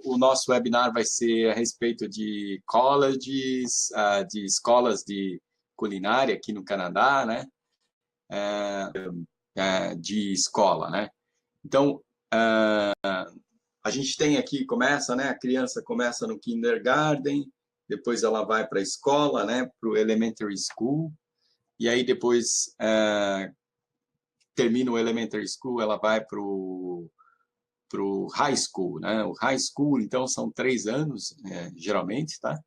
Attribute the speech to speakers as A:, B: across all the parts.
A: o nosso webinar vai ser a respeito de colleges, de escolas de culinária aqui no Canadá, né? De escola, né? Então, a gente tem aqui, começa, né? A criança começa no kindergarten, depois ela vai para a escola, né? Para o elementary school, e aí depois termina o elementary school, ela vai para o high school, né? O high school, então, são 3 anos, geralmente, tá?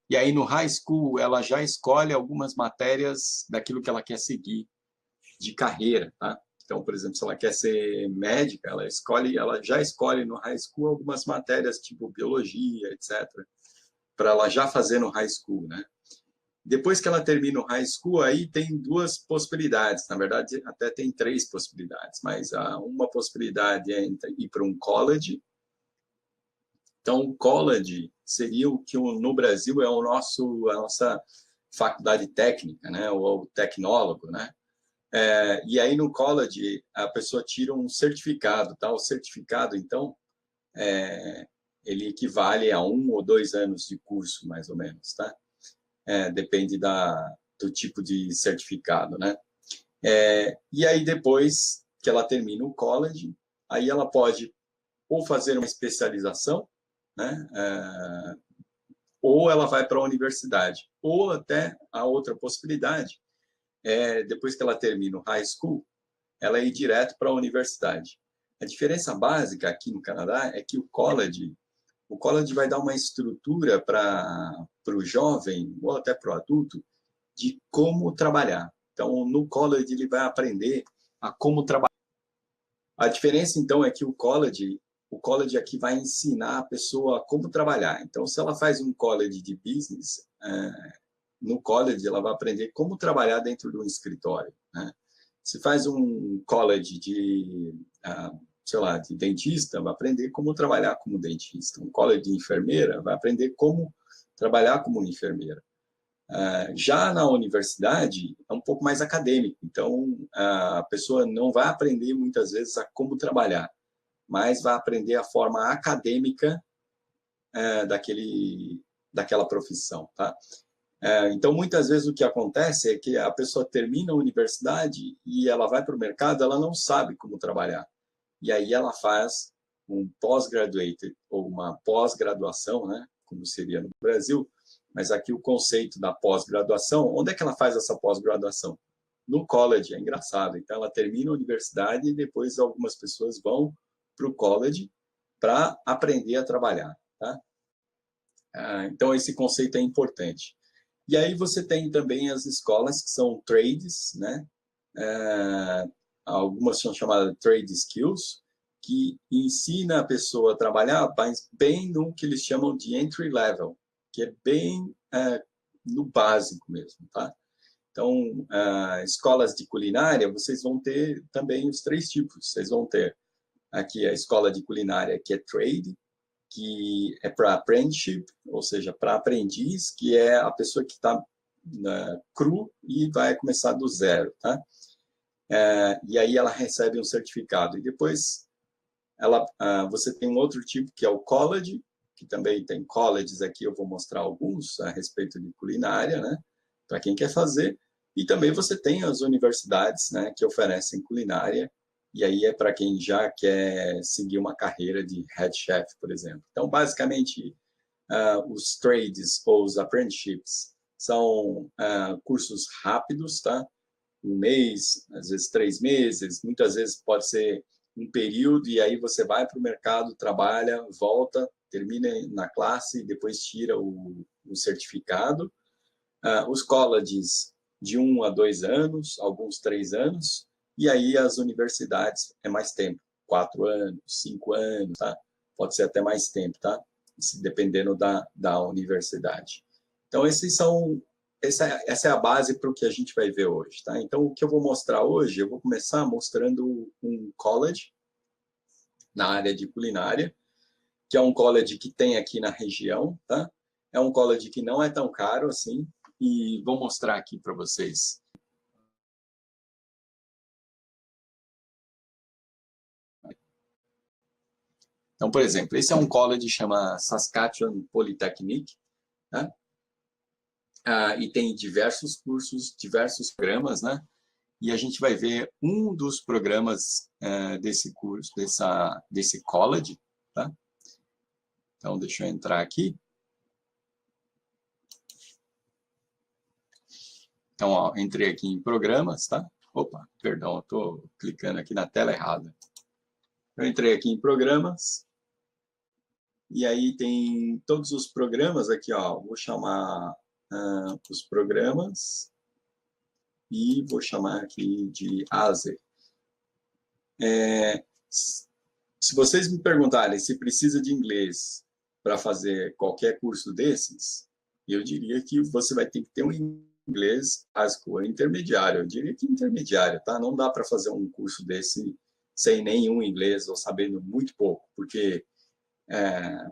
A: E aí, no high school, ela já escolhe algumas matérias daquilo que ela quer seguir de carreira, tá? Então, por exemplo, se ela quer ser médica, ela já escolhe no high school algumas matérias, tipo biologia, etc., para ela já fazer no high school, né? Depois que ela termina o high school, aí tem 2 possibilidades. Na verdade, até tem 3 possibilidades, mas uma possibilidade é ir para um college. Então, o college seria o que no Brasil é a nossa faculdade técnica, né? Ou tecnólogo, né? E aí, no college, a pessoa tira um certificado, tá? O certificado, então, ele equivale a 1 ou 2 anos de curso, mais ou menos, tá? Depende do tipo de certificado, né? E aí, depois que ela termina o college, aí ela pode ou fazer uma especialização, né? Ou ela vai para a universidade. Ou até a outra possibilidade, depois que ela termina o high school, ela ir direto para a universidade. A diferença básica aqui no Canadá é que o college vai dar uma estrutura para o jovem, ou até para o adulto, de como trabalhar. Então, no college, ele vai aprender a como trabalhar. A diferença, então, é que o college aqui vai ensinar a pessoa como trabalhar. Então, se ela faz um college de business, no college ela vai aprender como trabalhar dentro de um escritório, né? Se faz um college sei lá, de dentista, vai aprender como trabalhar como dentista. Um college de enfermeira vai aprender como trabalhar como enfermeira. Já na universidade, é um pouco mais acadêmico. Então, a pessoa não vai aprender, muitas vezes, a como trabalhar, mas vai aprender a forma acadêmica daquela profissão, tá? Então, muitas vezes, o que acontece é que a pessoa termina a universidade e ela vai para o mercado, ela não sabe como trabalhar. E aí ela faz um pós-graduate, ou uma pós-graduação, né? Como seria no Brasil, mas aqui o conceito da pós-graduação, onde é que ela faz essa pós-graduação? No college, é engraçado. Então, ela termina a universidade e depois algumas pessoas vão para o college para aprender a trabalhar, tá? Então, esse conceito é importante. E aí você tem também as escolas que são trades, né? Algumas são chamadas trade skills, que ensina a pessoa a trabalhar bem no que eles chamam de entry level, que é bem no básico mesmo, tá? Então, escolas de culinária, vocês vão ter também os 3 tipos. Vocês vão ter aqui a escola de culinária, que é trade, que é para apprenticeship, ou seja, para aprendiz, que é a pessoa que está cru e vai começar do zero, tá? E aí ela recebe um certificado. E depois você tem um outro tipo, que é o college, que também tem colleges aqui, eu vou mostrar alguns a respeito de culinária, né? Para quem quer fazer. E também você tem as universidades, né, que oferecem culinária, e aí é para quem já quer seguir uma carreira de head chef, por exemplo. Então, basicamente, os trades ou os apprenticeships são cursos rápidos, tá? 1 mês, às vezes 3 meses, muitas vezes pode ser um período, e aí você vai para o mercado, trabalha, volta, termina na classe, depois tira o certificado. Os colleges de 1 a 2 anos, alguns 3 anos, e aí as universidades é mais tempo, 4 anos, 5 anos, tá? Pode ser até mais tempo, tá? Dependendo da universidade. Então, essa é a base para o que a gente vai ver hoje, tá? Então, o que eu vou mostrar hoje, eu vou começar mostrando um college na área de culinária, que é um college que tem aqui na região, tá? É um college que não é tão caro assim, e vou mostrar aqui para vocês. Então, por exemplo, esse é um college que chama Saskatchewan Polytechnic, né? E tem diversos cursos, diversos programas, né? E a gente vai ver um dos programas desse curso, desse college, tá? Então, deixa eu entrar aqui. Então, ó, entrei aqui em programas, tá? Opa, perdão, eu estou clicando aqui na tela errada. Eu entrei aqui em programas. E aí tem todos os programas aqui, ó. Vou chamar os programas e vou chamar aqui de ASE. Se vocês me perguntarem se precisa de inglês para fazer qualquer curso desses, eu diria que você vai ter que ter um inglês básico ou intermediário. Eu diria que intermediário, tá? Não dá para fazer um curso desse sem nenhum inglês ou sabendo muito pouco, porque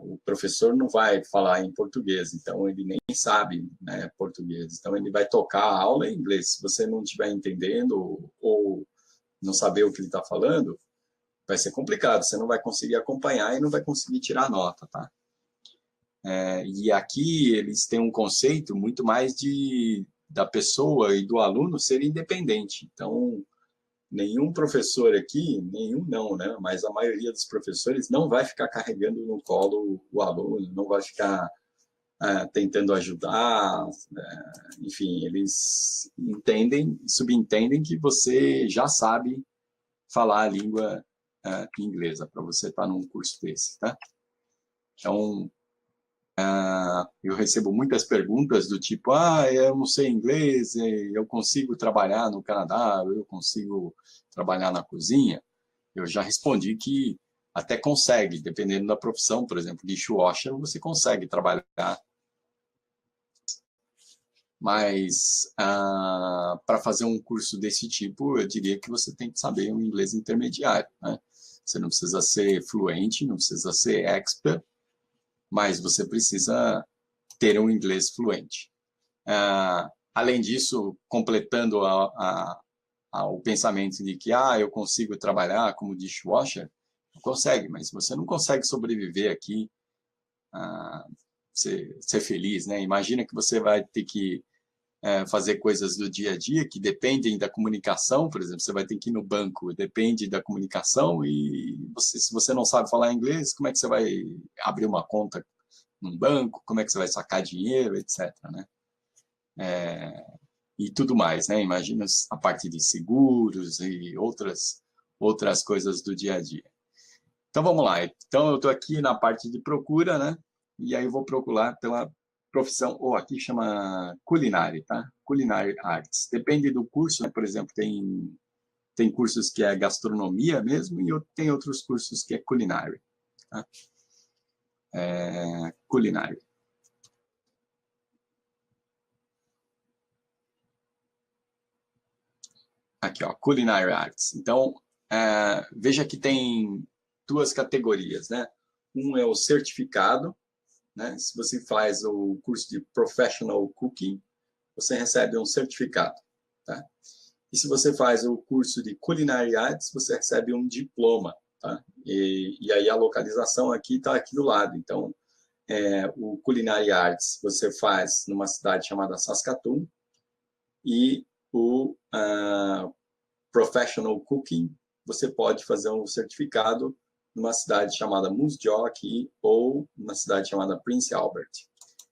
A: o professor não vai falar em português, então ele nem sabe, né, português. Então ele vai tocar a aula em inglês. Se você não estiver entendendo ou não saber o que ele está falando, vai ser complicado. Você não vai conseguir acompanhar e não vai conseguir tirar nota, tá? E aqui eles têm um conceito muito mais da pessoa e do aluno ser independente. Então, nenhum professor aqui, nenhum não, né? Mas a maioria dos professores não vai ficar carregando no colo o aluno, não vai ficar tentando ajudar, enfim, eles subentendem que você já sabe falar a língua inglesa para você estar num curso desse, tá? Então, eu recebo muitas perguntas do tipo, eu não sei inglês, eu consigo trabalhar no Canadá, eu consigo trabalhar na cozinha. Eu já respondi que até consegue, dependendo da profissão, por exemplo, dishwasher, você consegue trabalhar. Mas para fazer um curso desse tipo, eu diria que você tem que saber um inglês intermediário, né? Você não precisa ser fluente, não precisa ser expert, mas você precisa ter um inglês fluente. Além disso, completando o pensamento de que eu consigo trabalhar como dishwasher, consegue, mas você não consegue sobreviver aqui, ser feliz, né? Imagina que você vai ter que fazer coisas do dia a dia que dependem da comunicação, por exemplo, você vai ter que ir no banco, depende da comunicação e se você não sabe falar inglês, como é que você vai abrir uma conta num banco, como é que você vai sacar dinheiro, etc., né? E tudo mais, né? Imagina a parte de seguros e outras coisas do dia a dia. Então, vamos lá. Então, eu estou aqui na parte de procura, né? E aí eu vou procurar pela profissão, aqui chama culinária, tá? Culinary Arts. Depende do curso, né? Por exemplo, tem cursos que é gastronomia mesmo e tem outros cursos que é culinária, tá? Culinária. Aqui, ó, Culinary Arts. Então, veja que tem duas categorias, né? Um é o certificado, né? Se você faz o curso de Professional Cooking, você recebe um certificado, tá? E se você faz o curso de Culinary Arts, você recebe um diploma, tá? E aí a localização aqui está aqui do lado. Então, o Culinary Arts você faz numa cidade chamada Saskatoon e o Professional Cooking você pode fazer um certificado numa cidade chamada Moose Jaw aqui ou numa cidade chamada Prince Albert.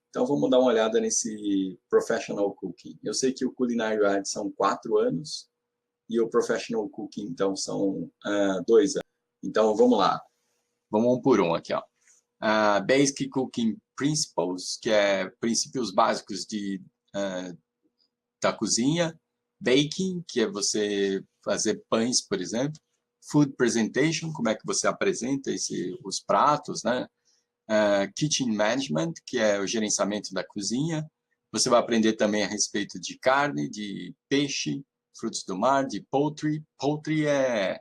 A: Então, vamos dar uma olhada nesse Professional Cooking. Eu sei que o Culinary Arts são 4 anos e o Professional Cooking, então, são 2 anos. Então, vamos lá. Vamos um por um aqui, ó. Basic Cooking Principles, que é princípios básicos da cozinha. Baking, que é você fazer pães, por exemplo. Food Presentation, como é que você apresenta os pratos, né? Kitchen Management, que é o gerenciamento da cozinha. Você vai aprender também a respeito de carne, de peixe, frutos do mar, de poultry. Poultry é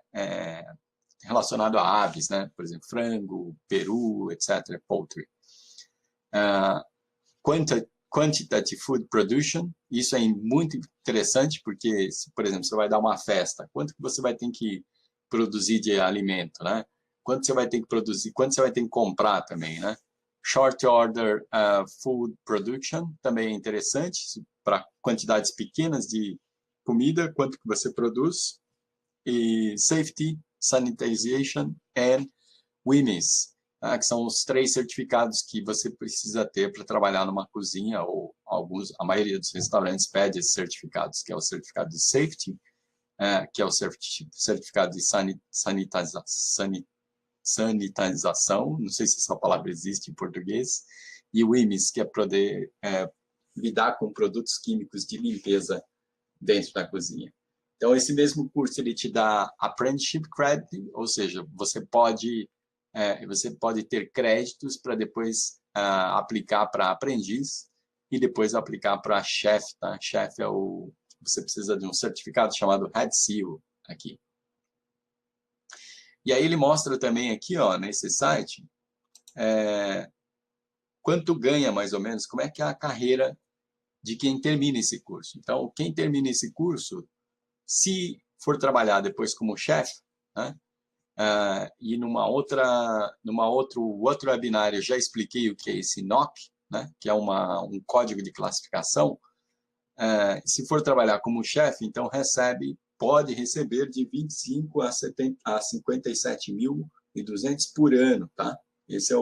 A: relacionado a aves, né? Por exemplo, frango, peru, etc. Poultry. Quantitative Food Production, isso é muito interessante porque, por exemplo, você vai dar uma festa, quanto que você vai ter que produzir de alimento, né? quanto você vai ter que produzir, quanto você vai ter que comprar também, né? Short Order Food Production, também é interessante, para quantidades pequenas de comida, quanto que você produz. E Safety, Sanitization and WHMIS, que são os 3 certificados que você precisa ter para trabalhar numa cozinha, ou a maioria dos restaurantes pede esses certificados, que é o certificado de Safety, que é o certificado de sanitização, não sei se essa palavra existe em português, e o WHMIS, que é poder lidar com produtos químicos de limpeza dentro da cozinha. Então, esse mesmo curso ele te dá Apprenticeship Credit, ou seja, você pode ter créditos para depois aplicar para aprendiz e depois aplicar para chefe, tá? Chefe você precisa de um certificado chamado Head Seal aqui. E aí ele mostra também aqui, ó, nesse site, quanto ganha mais ou menos, como é que é a carreira de quem termina esse curso. Então, quem termina esse curso, se for trabalhar depois como chefe, né? E outro webinar eu já expliquei o que é esse NOC, né? Que é um código de classificação. Se for trabalhar como chefe, então pode receber de 25 a 57.200 por ano, tá? Esse é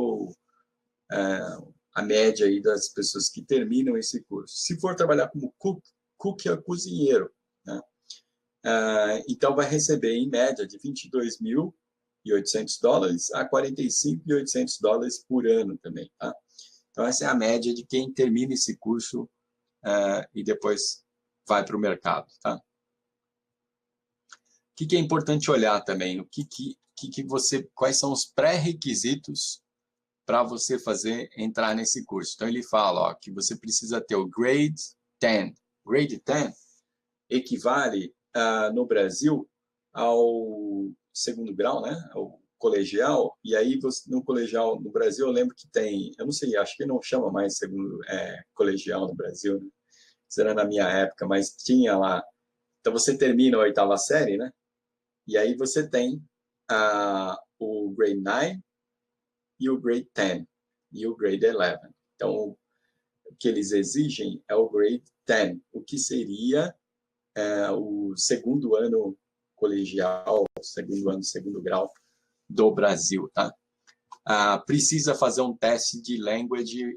A: a média aí das pessoas que terminam esse curso. Se for trabalhar como cook é cozinheiro, né? Então vai receber em média de $22.800 a $45.800 por ano também, tá? Então essa é a média de quem termina esse curso e depois vai para o mercado, tá? O que é importante olhar também? Quais são os pré-requisitos para você entrar nesse curso? Então ele fala, ó, que você precisa ter o Grade 10. Grade 10 equivale no Brasil ao segundo grau, né? Ao colegial. E aí no colegial no Brasil eu lembro que tem, eu não sei, acho que não chama mais segundo colegial no Brasil, né? Isso era na minha época, mas tinha lá. Então você termina a 8ª série, né? E aí você tem o Grade 9 e o Grade 10 e o Grade 11. Então o que eles exigem é o Grade 10, o que seria o segundo ano colegial, segundo grau do Brasil, tá? Precisa fazer um teste de Language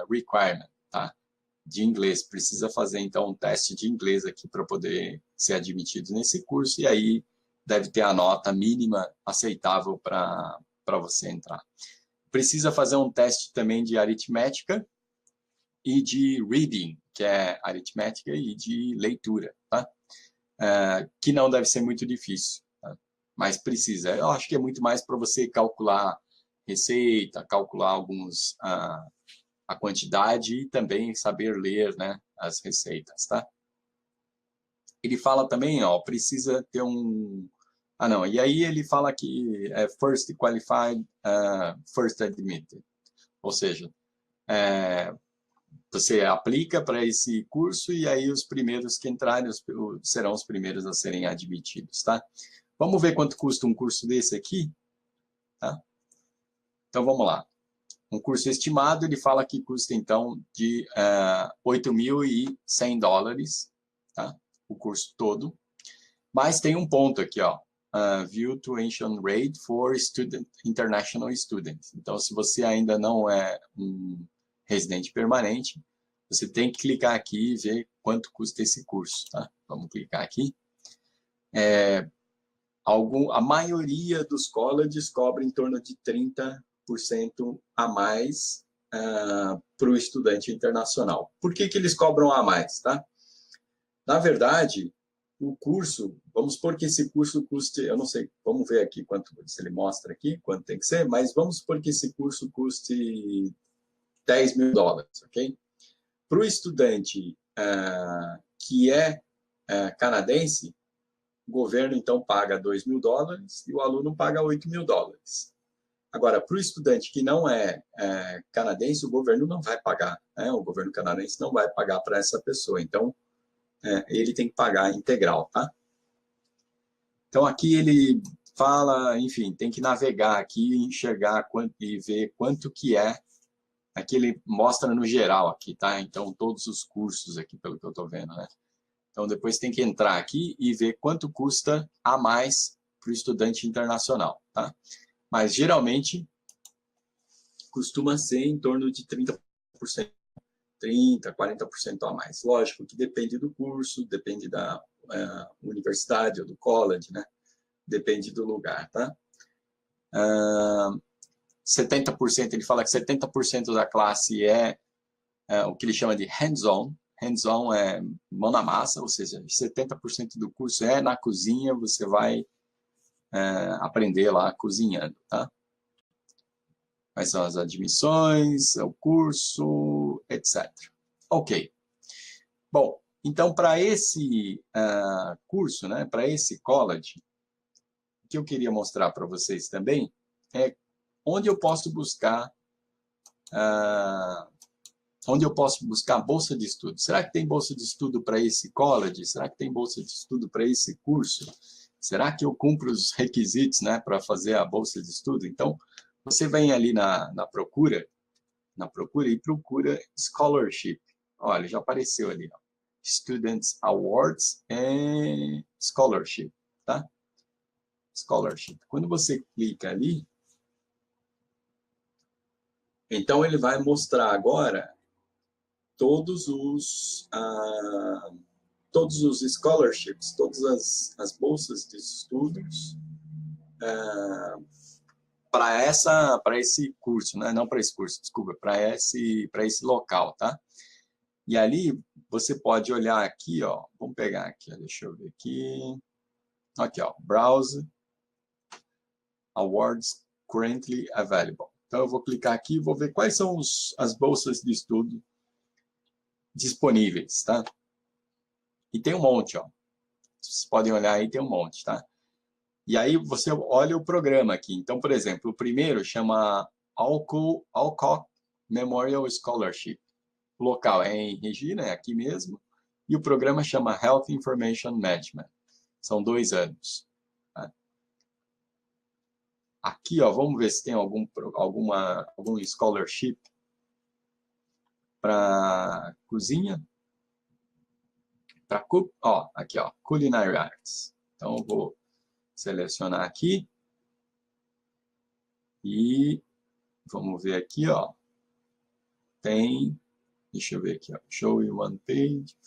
A: Requirement, tá? De inglês. Precisa fazer, então, um teste de inglês aqui para poder ser admitido nesse curso, e aí deve ter a nota mínima aceitável para você entrar. Precisa fazer um teste também de aritmética e de reading, que é aritmética e de leitura, tá? Que não deve ser muito difícil, tá? Mas precisa. Eu acho que é muito mais para você calcular receita, calcular a quantidade e também saber ler, né, as receitas, tá? Ele fala também, ó, precisa ter não, e aí ele fala que é First Qualified, First Admitted, ou seja, você aplica para esse curso e aí os primeiros que entrarem serão os primeiros a serem admitidos, tá? Vamos ver quanto custa um curso desse aqui, tá? Então vamos lá. Um curso estimado, ele fala que custa então de $8.100, tá? O curso todo. Mas tem um ponto aqui, ó. View Tuition Rate for International Students. Então, se você ainda não é um residente permanente, você tem que clicar aqui e ver quanto custa esse curso, tá? Vamos clicar aqui. A maioria dos colleges cobra em torno de 30% a mais para o estudante internacional. Por que eles cobram a mais, tá? Na verdade, o curso, vamos supor que esse curso custe, eu não sei, vamos ver aqui se ele mostra aqui, quanto tem que ser, mas vamos supor que esse curso custe $10.000, ok? Para o estudante que é canadense, o governo, então, paga $2.000 e o aluno paga $8.000. Agora, para o estudante que não é canadense, o governo não vai pagar, né? O governo canadense não vai pagar para essa pessoa. Então, ele tem que pagar integral, tá? Então, aqui ele fala, enfim, tem que navegar aqui, enxergar e ver quanto que é. Aqui ele mostra no geral aqui, tá? Então, todos os cursos aqui, pelo que eu estou vendo, né? Então, depois tem que entrar aqui e ver quanto custa a mais para o estudante internacional, tá? Mas, geralmente, costuma ser em torno de 30%, 30%, 40% a mais. Lógico que depende do curso, depende da universidade ou do college, né? Depende do lugar, tá? 70%, ele fala que 70% da classe é o que ele chama de hands-on. Hands-on é mão na massa, ou seja, 70% do curso é na cozinha, você vai aprender lá cozinhando, tá? Quais são as admissões, o curso, etc. Ok. Bom, então, para esse curso, né, para esse college, o que eu queria mostrar para vocês também é onde eu posso buscar bolsa de estudo. Será que tem bolsa de estudo para esse college? Será que tem bolsa de estudo para esse curso? Será que eu cumpro os requisitos, né, para fazer a bolsa de estudo? Então, você vem ali na procura e procura scholarship. Olha, já apareceu ali, ó. Students Awards and Scholarship, tá? Scholarship. Quando você clica ali, então ele vai mostrar agora todos os scholarships, todas as bolsas de estudos para esse curso, né? Não para esse curso, desculpa, para esse local, tá? E ali você pode olhar aqui, ó, vamos pegar aqui, ó, deixa eu ver aqui, ó, Browse Awards Currently Available. Então eu vou clicar aqui e vou ver quais são as bolsas de estudo disponíveis, tá? E tem um monte, ó. Vocês podem olhar aí, tem um monte, tá? E aí você olha o programa aqui. Então, por exemplo, o primeiro chama Alcock Memorial Scholarship. O local é em Regina, é aqui mesmo. E o programa chama Health Information Management. São 2 anos. Tá? Aqui, ó, vamos ver se tem algum scholarship para cozinha. Ó, aqui, ó, Culinary Arts. Então, eu vou selecionar aqui. E vamos ver aqui, ó. Tem, deixa eu ver aqui, ó. Show you one page.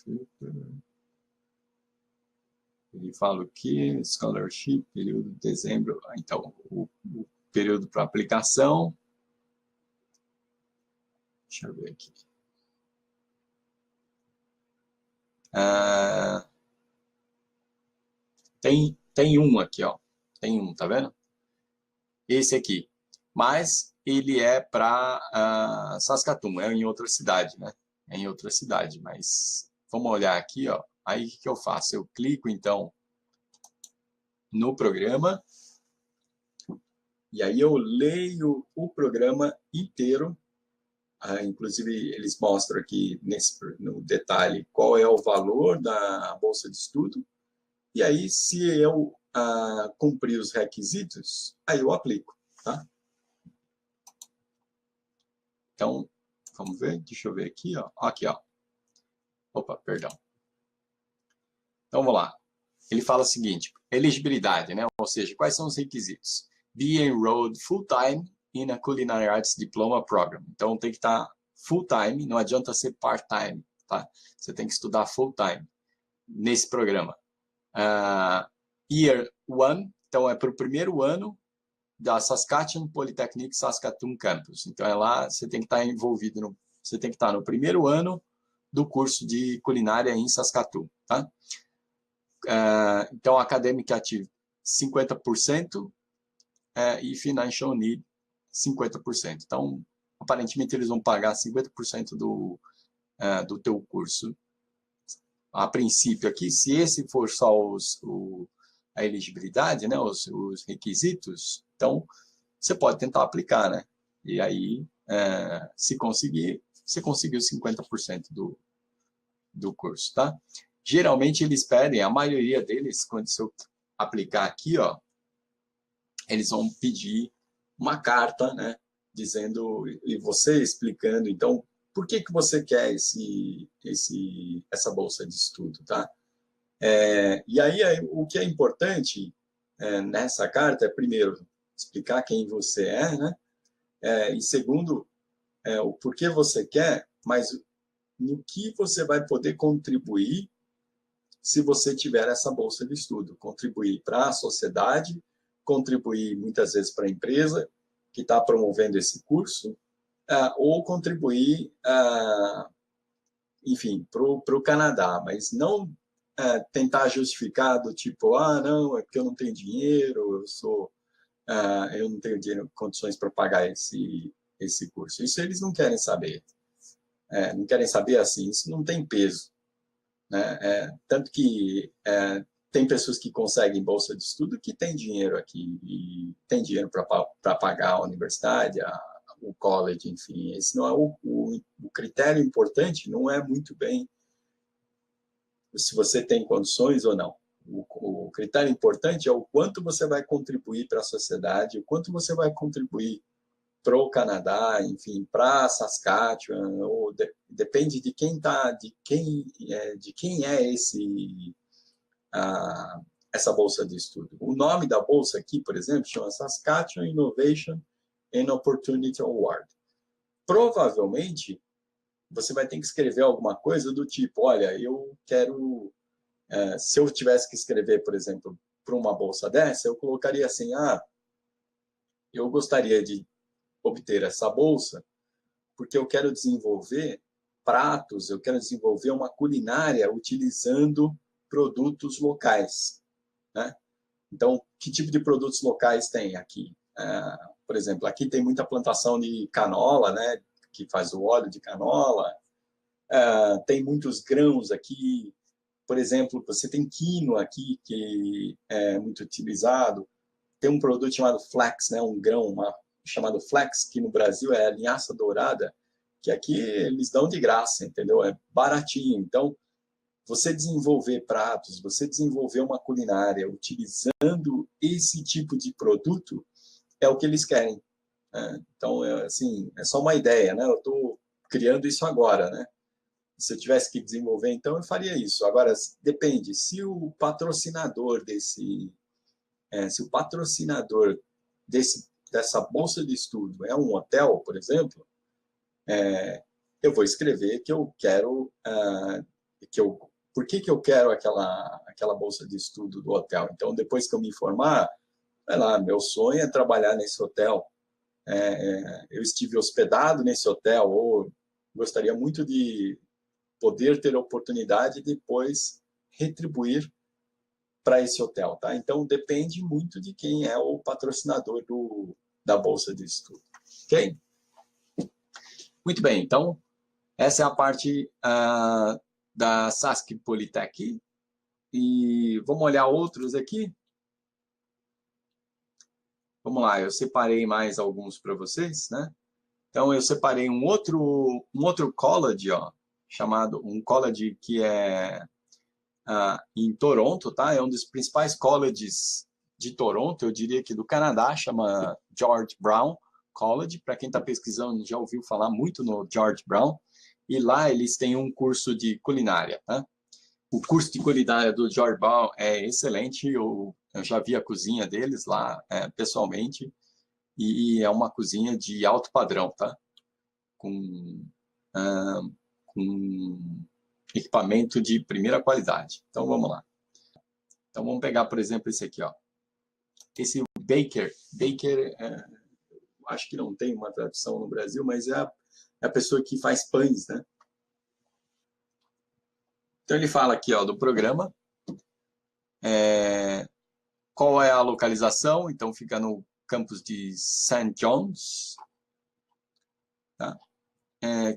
A: Ele fala o quê? Scholarship, período de dezembro. Então, o período para aplicação. Deixa eu ver aqui. Tem um aqui, ó. Tem um, tá vendo? Esse aqui. Mas ele é para Saskatoon, é em outra cidade, né? É em outra cidade, mas vamos olhar aqui, ó. Aí o que eu faço? Eu clico, então, no programa, e aí eu leio o programa inteiro. Inclusive, eles mostram aqui no detalhe qual é o valor da bolsa de estudo. E aí, se eu cumprir os requisitos, aí eu aplico, tá? Então, vamos ver, deixa eu ver aqui, ó. Aqui, ó. Opa, perdão. Então, vamos lá. Ele fala o seguinte, elegibilidade, né? Ou seja, quais são os requisitos? Be enrolled full-time in a Culinary Arts Diploma Program. Então, tem que estar full-time, não adianta ser part-time, tá? Você tem que estudar full-time nesse programa. Year 1, então é para o primeiro ano da Saskatchewan Polytechnic Saskatoon Campus. Então, é lá, você tem que estar envolvido, você tem que estar no primeiro ano do curso de culinária em Saskatoon, tá? Então, Academic Active 50% e Financial Need 50%. Então, aparentemente, eles vão pagar 50% do teu curso. A princípio aqui, se esse for só a elegibilidade, né, os requisitos, então você pode tentar aplicar, né? E aí, se conseguir, você conseguiu 50% do curso, tá? Geralmente eles pedem, a maioria deles, quando você aplicar aqui, ó, eles vão pedir uma carta, né, dizendo, e você explicando, então, por que você quer essa bolsa de estudo, tá? E aí, o que é importante nessa carta é, primeiro, explicar quem você é, né? E segundo, o porquê você quer, mas no que você vai poder contribuir se você tiver essa bolsa de estudo. Contribuir para a sociedade, contribuir muitas vezes para a empresa que está promovendo esse curso, ou contribuir, enfim, para o Canadá, mas não tentar justificar do tipo, não, é porque eu não tenho dinheiro, eu não tenho dinheiro, condições para pagar esse curso. Isso eles não querem saber. Não querem saber assim, isso não tem peso. Né? Tanto que tem pessoas que conseguem bolsa de estudo que têm dinheiro aqui, e tem dinheiro para pagar a universidade, o college, enfim. Esse não é o critério importante, não é muito bem se você tem condições ou não. O critério importante é o quanto você vai contribuir para a sociedade, o quanto você vai contribuir para o Canadá, enfim, para Saskatchewan, ou depende de quem tá, de quem é essa bolsa de estudo. O nome da bolsa aqui, por exemplo, chama Saskatchewan Innovation and Opportunity Award. Provavelmente você vai ter que escrever alguma coisa do tipo, olha, eu quero, se eu tivesse que escrever, por exemplo, para uma bolsa dessa, eu colocaria assim, eu gostaria de obter essa bolsa porque eu quero desenvolver pratos, eu quero desenvolver uma culinária utilizando produtos locais, né? Então, que tipo de produtos locais tem aqui? Por exemplo, aqui tem muita plantação de canola, né? Que faz o óleo de canola. Tem muitos grãos aqui. Por exemplo, você tem quinoa aqui, que é muito utilizado. Tem um produto chamado flax, né? Um grão chamado flax, que no Brasil é a linhaça dourada, que aqui eles dão de graça, entendeu? É baratinho. Então, você desenvolver pratos, você desenvolver uma culinária utilizando esse tipo de produto é o que eles querem. Né? Então, assim, é só uma ideia, né? Eu estou criando isso agora, né? Se eu tivesse que desenvolver, então, eu faria isso. Agora, depende. Se o patrocinador dessa bolsa de estudo é um hotel, por exemplo, eu vou escrever que eu quero, por que eu quero aquela bolsa de estudo do hotel. Então, depois que eu me formar, vai lá, meu sonho é trabalhar nesse hotel. Eu estive hospedado nesse hotel, ou gostaria muito de poder ter a oportunidade de depois retribuir para esse hotel, tá? Então, depende muito de quem é o patrocinador da bolsa de estudo, ok? Muito bem, então, essa é a parte da Sask Polytech, e vamos olhar outros aqui? Vamos lá, eu separei mais alguns para vocês, né? Então, eu separei um outro college, ó, chamado, um college que é em Toronto, tá? É um dos principais colleges de Toronto, eu diria que do Canadá, chama George Brown College. Para quem está pesquisando, já ouviu falar muito no George Brown. E lá eles têm um curso de culinária, tá? O curso de culinária do George Brown é excelente, eu já vi a cozinha deles lá pessoalmente, e é uma cozinha de alto padrão, tá? Com equipamento de primeira qualidade. Então, vamos lá. Então, vamos pegar, por exemplo, esse aqui, ó. Esse baker, acho que não tem uma tradução no Brasil, mas é a pessoa que faz pães, né? Então, ele fala aqui, ó, do programa. Qual é a localização? Então, fica no campus de St. John's. Tá?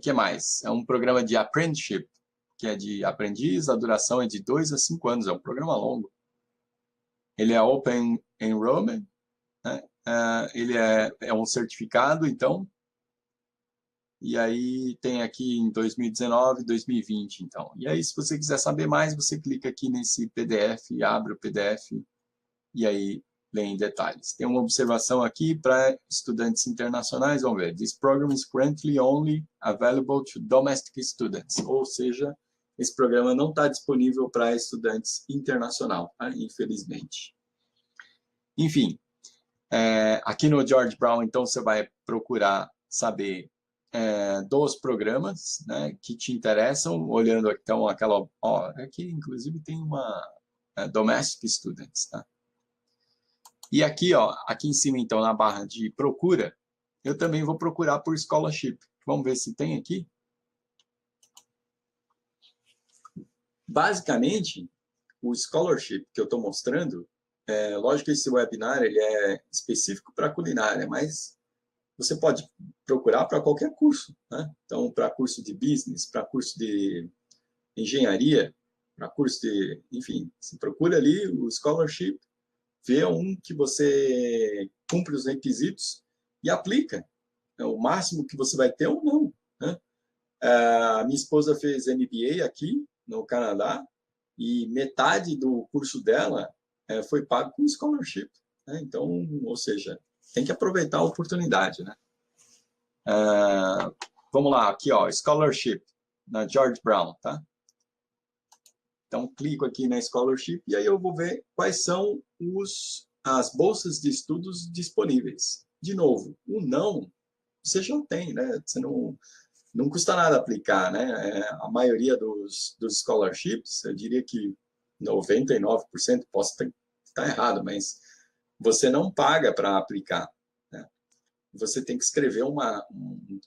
A: Que mais? É um programa de apprenticeship, que é de aprendiz, a duração é de 2 a 5 anos, é um programa longo. Ele é Open Enrollment, né? Ele é um certificado, então, e aí tem aqui em 2019, 2020, então. E aí, se você quiser saber mais, você clica aqui nesse PDF, abre o PDF, e aí ler em detalhes. Tem uma observação aqui para estudantes internacionais, vamos ver. This program is currently only available to domestic students, ou seja, esse programa não está disponível para estudantes internacionais, tá? Infelizmente. Enfim, aqui no George Brown, então, você vai procurar saber dos programas, né, que te interessam, olhando então aquela... Ó, aqui, inclusive, tem uma Domestic Students, tá? E aqui, ó, aqui em cima, então, na barra de procura, eu também vou procurar por Scholarship. Vamos ver se tem aqui. Basicamente, o Scholarship que eu estou mostrando, lógico que esse webinar ele é específico para culinária, mas você pode procurar para qualquer curso, né? Então, para curso de business, para curso de engenharia, para curso de... Enfim, você procura ali o Scholarship, vê um que você cumpre os requisitos e aplica. O máximo que você vai ter ou não, né? A minha esposa fez MBA aqui no Canadá e metade do curso dela foi pago com scholarship, né? Então, ou seja, tem que aproveitar a oportunidade, né? Vamos lá, aqui, ó, scholarship na George Brown, tá? Então, clico aqui na Scholarship e aí eu vou ver quais são as bolsas de estudos disponíveis. De novo, o não, você já tem, né? Você não custa nada aplicar, né? A maioria dos scholarships, eu diria que 99%, posso estar errado, mas você não paga para aplicar, né? Você tem que escrever um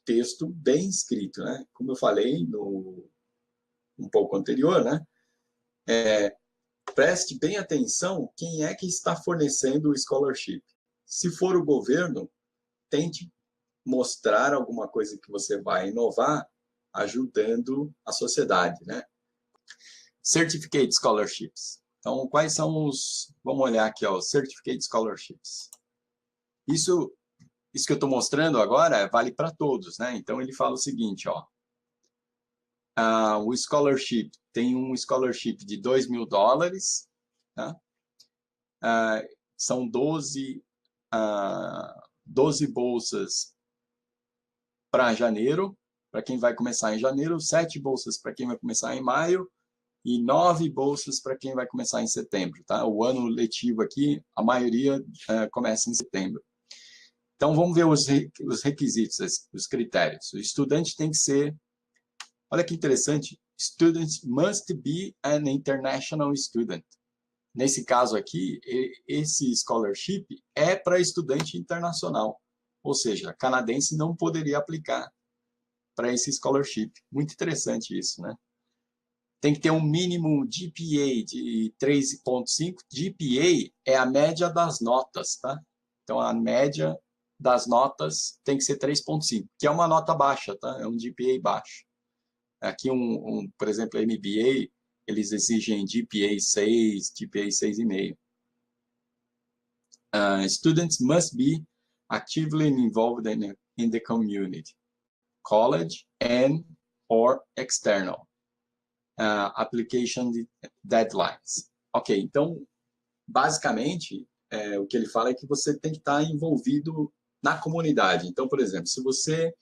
A: texto bem escrito, né? Como eu falei um pouco anterior, né? Preste bem atenção quem é que está fornecendo o scholarship. Se for o governo, tente mostrar alguma coisa que você vai inovar, ajudando a sociedade, né? Certificate Scholarships. Então, quais são vamos olhar aqui, ó, Certificate Scholarships. Isso que eu estou mostrando agora vale para todos, né? Então, ele fala o seguinte, ó. O scholarship, tem um scholarship de $2.000, tá? São 12 bolsas para janeiro, para quem vai começar em janeiro, 7 bolsas para quem vai começar em maio e 9 bolsas para quem vai começar em setembro, tá? O ano letivo aqui, a maioria começa em setembro. Então, vamos ver os requisitos, os critérios. O estudante tem que ser... Olha que interessante. Students must be an international student. Nesse caso aqui, esse scholarship é para estudante internacional. Ou seja, canadense não poderia aplicar para esse scholarship. Muito interessante isso, né? Tem que ter um mínimo GPA de 3,5. GPA é a média das notas, tá? Então, a média das notas tem que ser 3,5, que é uma nota baixa, tá? É um GPA baixo. Aqui, por exemplo, MBA, eles exigem GPA 6, GPA 6,5. Students must be actively involved in the community, college and or external. Application deadlines. Ok, então, basicamente, o que ele fala é que você tem que estar envolvido na comunidade. Então, por exemplo, se você...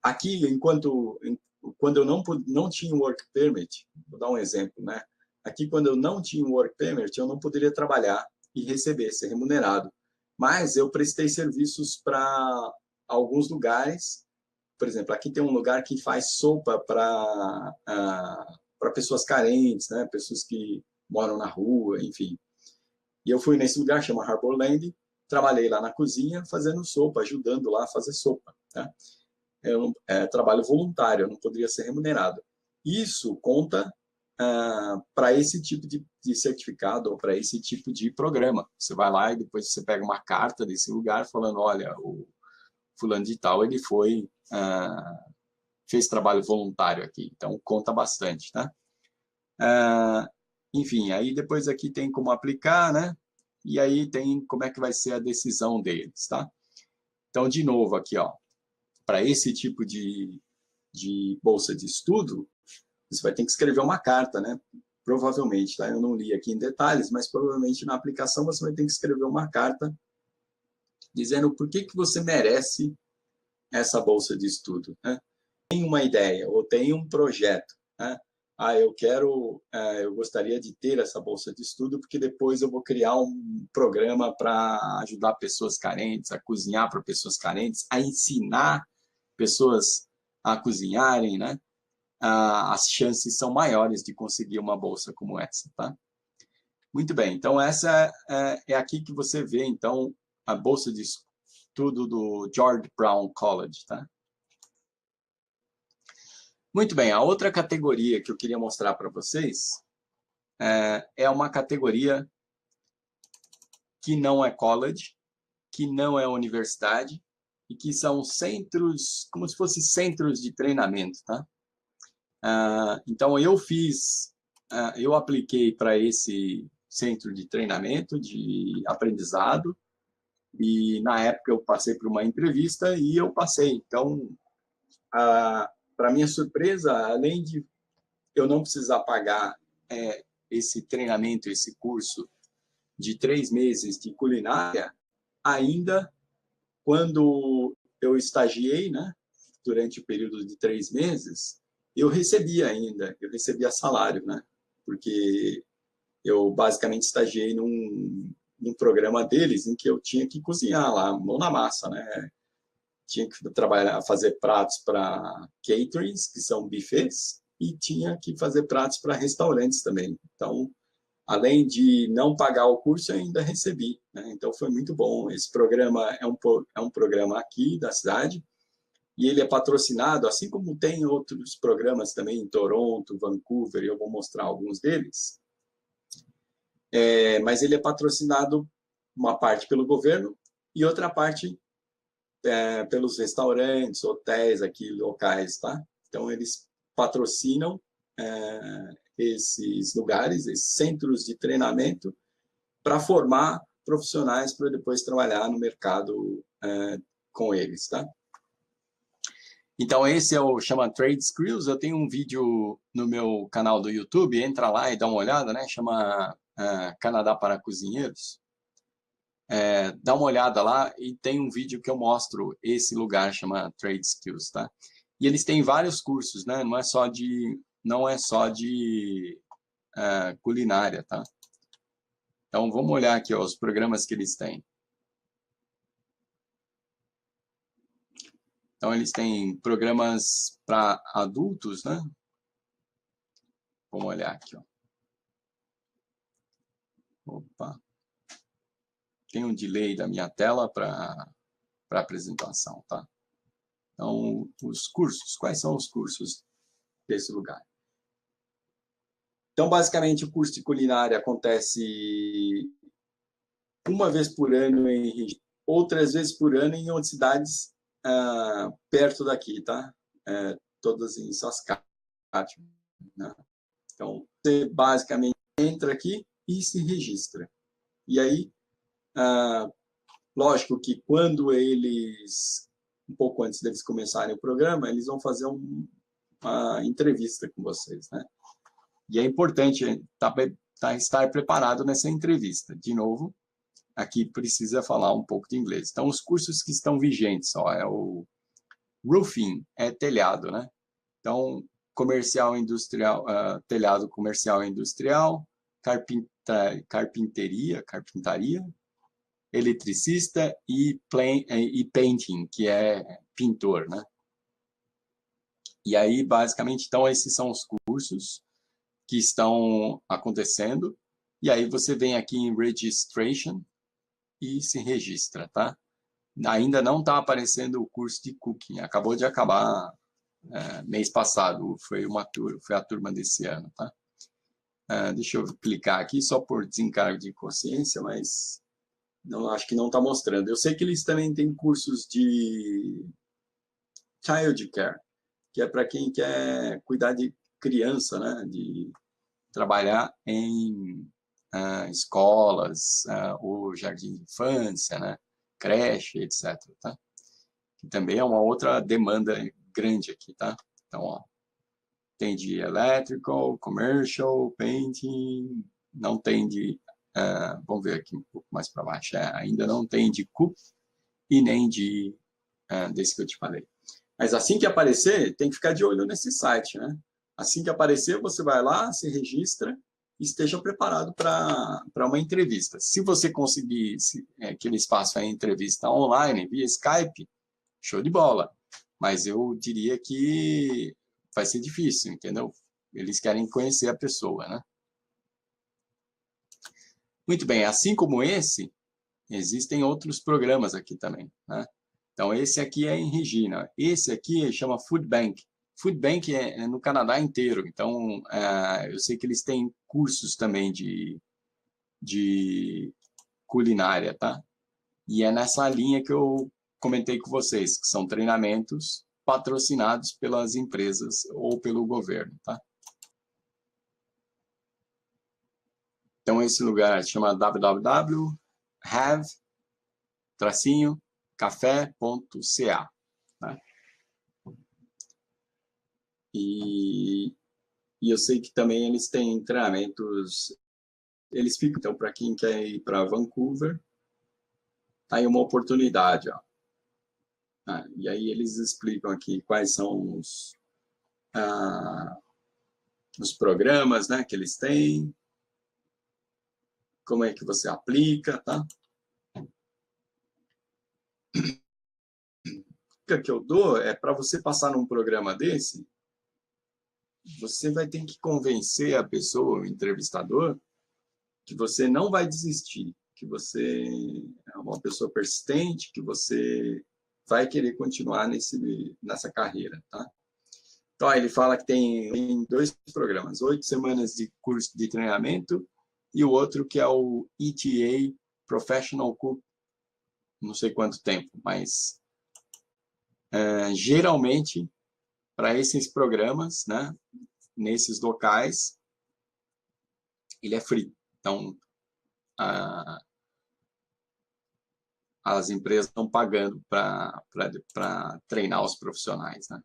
A: aqui, quando eu não tinha work permit, vou dar um exemplo, né? Aqui, quando eu não tinha work permit, eu não poderia trabalhar e receber, ser remunerado. Mas eu prestei serviços para alguns lugares. Por exemplo, aqui tem um lugar que faz sopa para pessoas carentes, né? Pessoas que moram na rua, enfim. E eu fui nesse lugar, chama Harborland, trabalhei lá na cozinha fazendo sopa, ajudando lá a fazer sopa, tá? É trabalho voluntário, eu não poderia ser remunerado. Isso conta para esse tipo de certificado ou para esse tipo de programa. Você vai lá e depois você pega uma carta desse lugar falando, olha, o fulano de tal, ele fez trabalho voluntário aqui, então conta bastante, tá? Enfim, aí depois aqui tem como aplicar, né? E aí tem como é que vai ser a decisão deles, tá? Então, de novo aqui, ó, para esse tipo de bolsa de estudo, você vai ter que escrever uma carta, né? provavelmente, tá? Eu não li aqui em detalhes, mas provavelmente na aplicação você vai ter que escrever uma carta dizendo por que você merece essa bolsa de estudo, né? Tem uma ideia ou tem um projeto, né? Eu gostaria de ter essa bolsa de estudo porque depois eu vou criar um programa para ajudar pessoas carentes, a cozinhar para pessoas carentes, a ensinar pessoas a cozinharem, né? As chances são maiores de conseguir uma bolsa como essa, tá? Muito bem, então essa é aqui que você vê, então, a bolsa de estudo do George Brown College, tá? Muito bem, a outra categoria que eu queria mostrar para vocês é uma categoria que não é college, que não é universidade, e que são centros, como se fossem centros de treinamento, tá? Então, eu apliquei para esse centro de treinamento, de aprendizado, e na época eu passei por uma entrevista e eu passei. Então, para minha surpresa, além de eu não precisar pagar esse treinamento, esse curso de 3 meses de culinária, ainda quando eu estagiei, né, durante o período de 3 meses, eu recebia salário, né, porque eu basicamente estagiei num programa deles em que eu tinha que cozinhar lá, mão na massa, né, tinha que trabalhar, fazer pratos para caterings, que são buffets, e tinha que fazer pratos para restaurantes também. Então, além de não pagar o curso, eu ainda recebi, né? Então, foi muito bom. Esse programa é um programa aqui da cidade, e ele é patrocinado, assim como tem outros programas também em Toronto, Vancouver, e eu vou mostrar alguns deles. Mas ele é patrocinado uma parte pelo governo e outra parte pelos restaurantes, hotéis aqui locais, tá? Então, eles patrocinam esses lugares, esses centros de treinamento, para formar profissionais para depois trabalhar no mercado com eles, tá? Então, esse chama Trade Skills. Eu tenho um vídeo no meu canal do YouTube, entra lá e dá uma olhada, né? Chama Canadá para Cozinheiros. Dá uma olhada lá e tem um vídeo que eu mostro esse lugar, chama Trade Skills, tá? E eles têm vários cursos, né? Não é só de culinária, tá? Então, vamos olhar aqui ó, os programas que eles têm. Então, eles têm programas para adultos, né? Vamos olhar aqui, ó. Opa. Tem um delay da minha tela para apresentação, tá? Então, os cursos. Quais são os cursos desse lugar? Então, basicamente, o curso de culinária acontece uma vez por ano ou 3 vezes por ano em outras cidades perto daqui, tá? Todas em Saskatchewan, né? Então, você basicamente entra aqui e se registra. E aí, lógico que quando um pouco antes deles começarem o programa, eles vão fazer uma entrevista com vocês, né? E é importante estar preparado nessa entrevista. De novo, aqui precisa falar um pouco de inglês. Então, os cursos que estão vigentes, ó, o roofing, é telhado, né? Então, comercial industrial, telhado comercial e industrial, carpintaria, eletricista e painting, que é pintor, né? E aí, basicamente, então, esses são os cursos que estão acontecendo. E aí você vem aqui em Registration e se registra, tá? Ainda não está aparecendo o curso de Cooking. Acabou de acabar mês passado. Foi a turma desse ano, tá? Deixa eu clicar aqui só por desencargo de consciência, mas acho que não está mostrando. Eu sei que eles também têm cursos de childcare, que é para quem quer cuidar de criança, né? De trabalhar em escolas, ou jardim de infância, né? Creche, etc. Tá? Que também é uma outra demanda grande aqui, tá? Então, ó, tem de electrical, commercial, painting, não tem de, vamos ver aqui um pouco mais para baixo, ainda não tem de CUP e nem de, desse que eu te falei. Mas assim que aparecer, tem que ficar de olho nesse site, né? Assim que aparecer, você vai lá, se registra e esteja preparado para uma entrevista. Se você conseguir que eles façam a entrevista online, via Skype, show de bola. Mas eu diria que vai ser difícil, entendeu? Eles querem conhecer a pessoa, né? Muito bem, assim como esse, existem outros programas aqui também, né? Então, esse aqui é em Regina. Esse aqui chama Food Bank. Food Bank é no Canadá inteiro. Então, eu sei que eles têm cursos também de culinária, tá? E é nessa linha que eu comentei com vocês, que são treinamentos patrocinados pelas empresas ou pelo governo, tá? Então, esse lugar chama www.have-café.ca, tá? E eu sei que também eles têm treinamentos, eles ficam, então, para quem quer ir para Vancouver, tá aí uma oportunidade, ó. E aí eles explicam aqui quais são os programas, né, que eles têm, como é que você aplica, tá? A dica que eu dou é para você passar num programa desse, você vai ter que convencer a pessoa, o entrevistador, que você não vai desistir, que você é uma pessoa persistente, que você vai querer continuar nessa carreira, tá? Então, ele fala que tem 2 programas, 8 semanas de curso de treinamento e o outro que é o ETA Professional Cook, não sei quanto tempo, mas geralmente para esses programas, né, nesses locais, ele é free. Então, as empresas estão pagando para treinar os profissionais, né?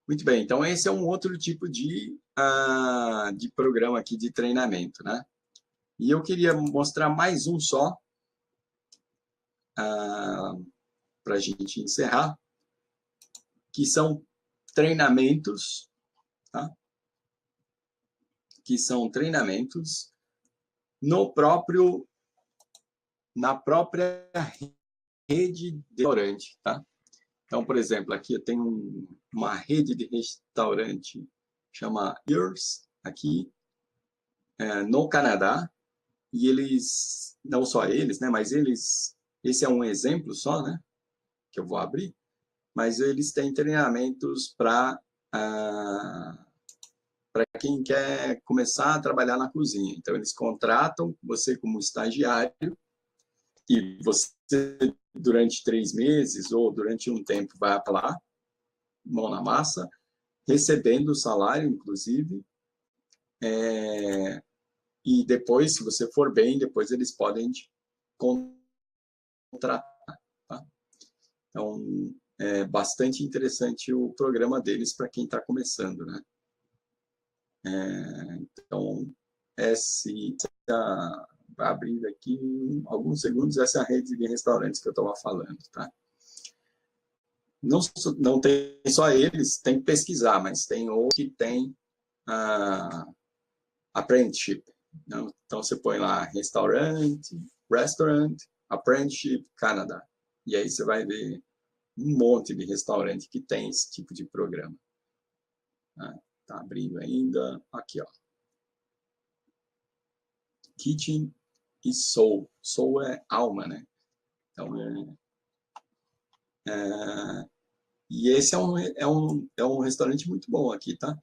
A: Muito bem, então esse é um outro tipo de programa aqui de treinamento, né? E eu queria mostrar mais um só, para a gente encerrar, que são treinamentos, tá? Que são treinamentos na própria rede de restaurante, tá? Então, por exemplo, aqui eu tenho uma rede de restaurante chama Yours, aqui no Canadá, e eles, não só eles, né, mas esse é um exemplo só, né, que eu vou abrir, mas eles têm treinamentos para quem quer começar a trabalhar na cozinha. Então, eles contratam você como estagiário e você, durante 3 meses ou durante um tempo, vai lá, mão na massa, recebendo o salário, inclusive, e depois, se você for bem, depois eles podem te contratar. Tá? Então, é bastante interessante o programa deles para quem está começando, né? Então, vai abrir aqui alguns segundos, essa é a rede de restaurantes que eu estava falando, tá? Não tem só eles, tem que pesquisar, mas tem outros que tem apprenticeship. Então, você põe lá restaurant, apprenticeship, Canadá. E aí você vai ver um monte de restaurante que tem esse tipo de programa. Tá abrindo ainda. Aqui, ó. Kitchen e Soul. Soul é alma, né? Então, e esse é um restaurante muito bom aqui, tá?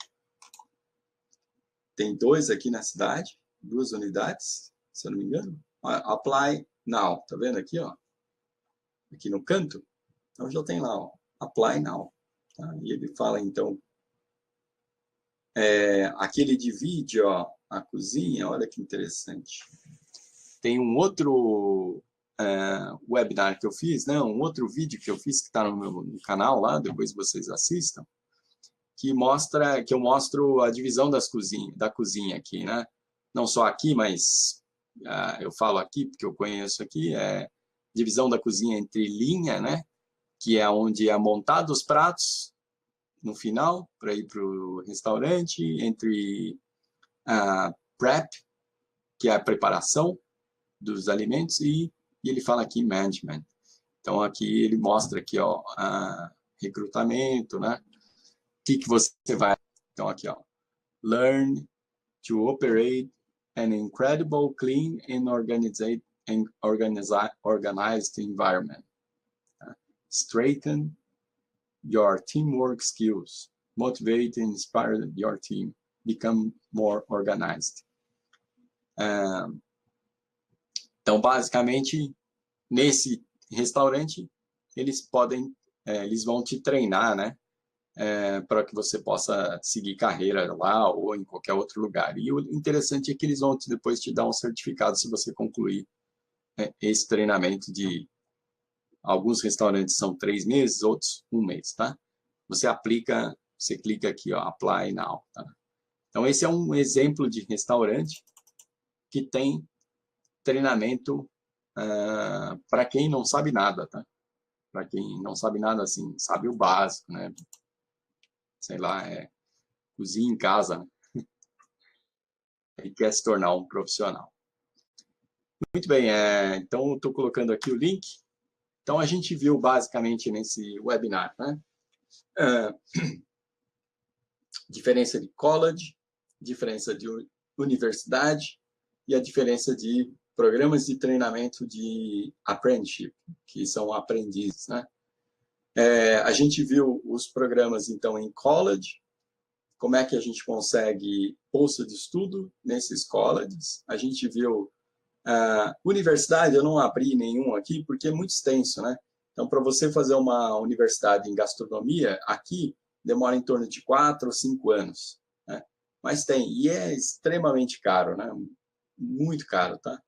A: Tem 2 aqui na cidade, 2 unidades, se eu não me engano. Apply now, tá vendo aqui, ó? Aqui no canto. Então já tem lá, ó, Apply now. Tá? E ele fala, então, aqui ele divide, ó, a cozinha, olha que interessante. Tem um outro webinar que eu fiz, né? Um outro vídeo que eu fiz que está no meu canal lá, depois vocês assistam, que eu mostro a divisão da cozinha aqui, né? Não só aqui, mas eu falo aqui porque eu conheço aqui, divisão da cozinha entre linha, né? Que é onde é montado os pratos no final para ir para o restaurante, entre prep, que é a preparação dos alimentos, e ele fala aqui management. Então aqui ele mostra aqui, ó, recrutamento, né? O que você vai... Então aqui, ó, learn to operate an incredible clean and organized environment. Strengthen your teamwork skills. Motivate and inspire your team. Become more organized. Então, basicamente, nesse restaurante, eles vão te treinar, né? Para que você possa seguir carreira lá ou em qualquer outro lugar. E o interessante é que eles vão depois te dar um certificado se você concluir esse treinamento de... Alguns restaurantes são 3 meses, outros 1 mês, tá? Você aplica, você clica aqui, ó, Apply Now, tá? Então, esse é um exemplo de restaurante que tem treinamento para quem não sabe nada, tá? Para quem não sabe nada, assim, sabe o básico, né? Sei lá, cozinha em casa, né? E quer se tornar um profissional. Muito bem, então eu estou colocando aqui o link. Então a gente viu basicamente nesse webinar, né? Diferença de college, diferença de universidade e a diferença de programas de treinamento de apprenticeship, que são aprendizes, né? A gente viu os programas, então, em college, como é que a gente consegue bolsa de estudo nesses colleges. A gente viu universidade, eu não abri nenhum aqui, porque é muito extenso, né? Então, para você fazer uma universidade em gastronomia, aqui, demora em torno de 4 ou 5 anos, né? Mas tem, e é extremamente caro, né? Muito caro, tá?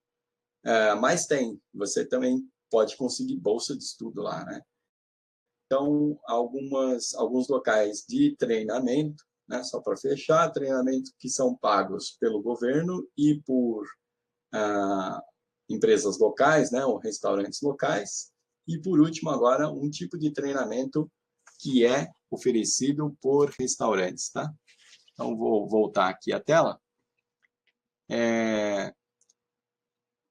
A: Mas tem, você também pode conseguir bolsa de estudo lá, né? Então, alguns locais de treinamento, né? Só para fechar, treinamento que são pagos pelo governo e por empresas locais, né? Ou restaurantes locais. E, por último, agora, um tipo de treinamento que é oferecido por restaurantes, tá? Então, vou voltar aqui a tela.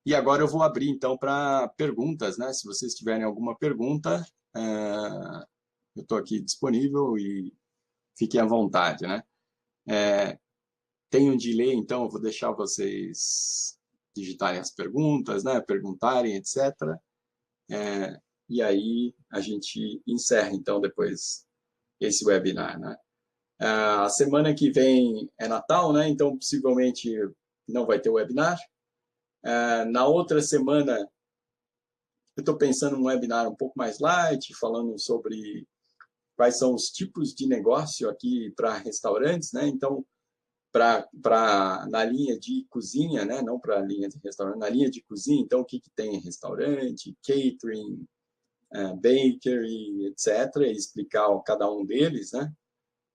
A: E agora eu vou abrir, então, para perguntas, né? Se vocês tiverem alguma pergunta, eu estou aqui disponível e fiquem à vontade, né? Tem um delay, então eu vou deixar vocês digitarem as perguntas, né? Perguntarem, etc. E aí a gente encerra, então, depois esse webinar, né? A semana que vem é Natal, né? Então, possivelmente não vai ter webinar. Na outra semana, eu estou pensando num webinar um pouco mais light, falando sobre quais são os tipos de negócio aqui para restaurantes, né? Então, na linha de cozinha, né? Não para a linha de restaurante, na linha de cozinha, então, o que tem em restaurante, catering, bakery, etc., e explicar cada um deles, né?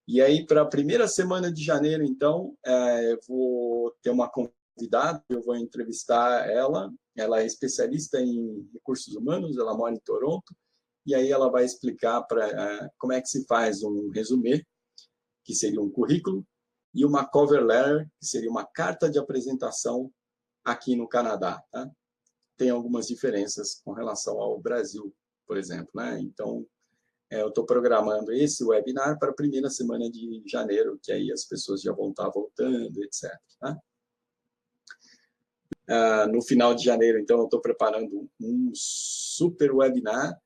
A: E aí, para a primeira semana de janeiro, então, eu vou ter uma convidada, eu vou entrevistar ela. Ela é especialista em recursos humanos, ela mora em Toronto, e aí ela vai explicar como é que se faz um resumê, que seria um currículo, e uma cover letter, que seria uma carta de apresentação aqui no Canadá, tá? Tem algumas diferenças com relação ao Brasil, por exemplo, né? Então, eu estou programando esse webinar para a primeira semana de janeiro, que aí as pessoas já vão estar voltando, etc. Tá? No final de janeiro, então, eu estou preparando um super webinar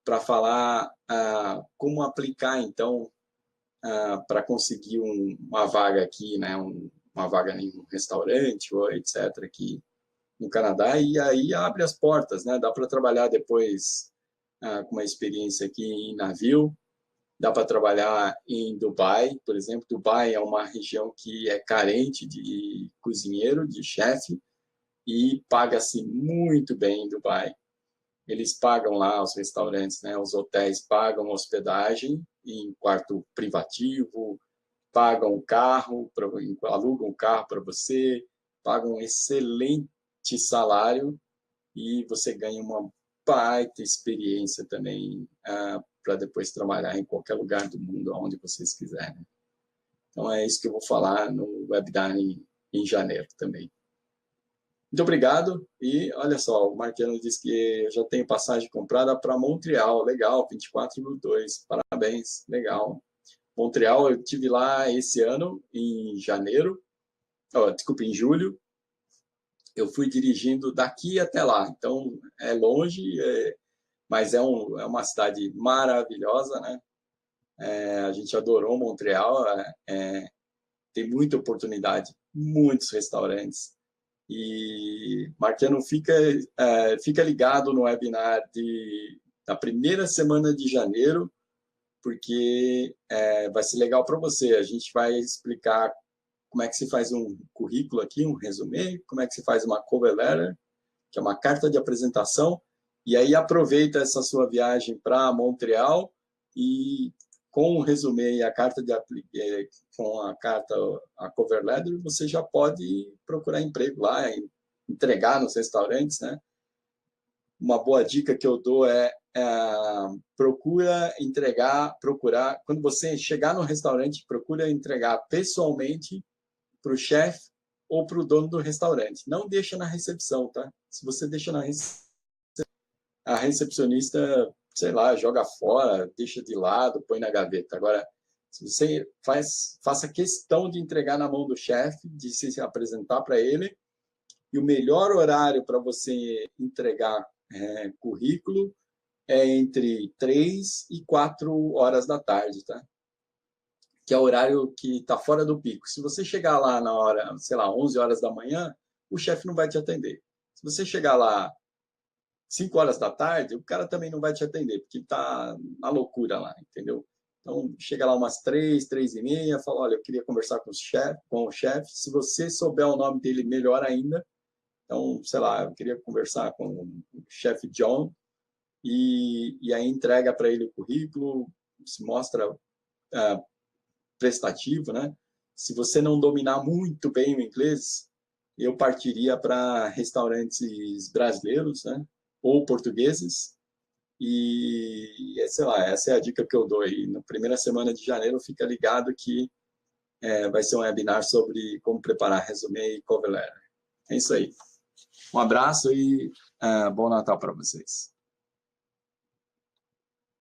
A: para falar como aplicar, então, para conseguir uma vaga aqui, né? Uma vaga em um restaurante, ou etc., aqui no Canadá, e aí abre as portas, né? Dá para trabalhar depois com uma experiência aqui em navio. Dá para trabalhar em Dubai, por exemplo. Dubai é uma região que é carente de cozinheiro, de chefe, e paga-se muito bem em Dubai. eles pagam lá, os restaurantes, né, os hotéis pagam hospedagem em quarto privativo, pagam o carro, alugam o carro para você, pagam um excelente salário e você ganha uma baita experiência também para depois trabalhar em qualquer lugar do mundo, onde vocês quiserem. Então, é isso que eu vou falar no webinar em janeiro também. Muito obrigado. E olha só, o Marquiano disse que eu já tenho passagem comprada para Montreal. Legal, 24/2. Parabéns, legal. Montreal, eu tive lá esse ano, em janeiro. Desculpa, em julho. Eu fui dirigindo daqui até lá. Então, é longe, mas é uma cidade maravilhosa, né? A gente adorou Montreal. Tem muita oportunidade, muitos restaurantes. E, Marquiano, fica ligado no webinar da primeira semana de janeiro, porque vai ser legal para você. A gente vai explicar como é que se faz um currículo aqui, um resumê, como é que se faz uma cover letter, que é uma carta de apresentação, e aí aproveita essa sua viagem para Montreal e com o resumê e a carta com a cover letter, você já pode procurar emprego lá, entregar nos restaurantes, né? Uma boa dica que eu dou procurar, quando você chegar no restaurante, procura entregar pessoalmente para o chefe ou para o dono do restaurante. Não deixa na recepção, tá? Se você deixa na recepção, a recepcionista, sei lá, joga fora, deixa de lado, põe na gaveta. Agora, se você faça questão de entregar na mão do chefe, de se apresentar para ele, e o melhor horário para você entregar currículo é entre 3 e 4 horas da tarde, tá? Que é o horário que está fora do pico. Se você chegar lá na hora, sei lá, 11 horas da manhã, o chefe não vai te atender. Se você chegar lá 5 horas da tarde, o cara também não vai te atender, porque está na loucura lá, entendeu? Então, chega lá umas 3, 3:30, fala, olha, eu queria conversar com o chefe. Se você souber o nome dele, melhor ainda. Então, sei lá, eu queria conversar com o chefe John e aí entrega para ele o currículo, se mostra prestativo, né? Se você não dominar muito bem o inglês, eu partiria para restaurantes brasileiros, né? Ou portugueses. E, sei lá, essa é a dica que eu dou aí. Na primeira semana de janeiro, fica ligado que vai ser um webinar sobre como preparar resumê e cover letter. É isso aí. Um abraço e bom Natal para vocês.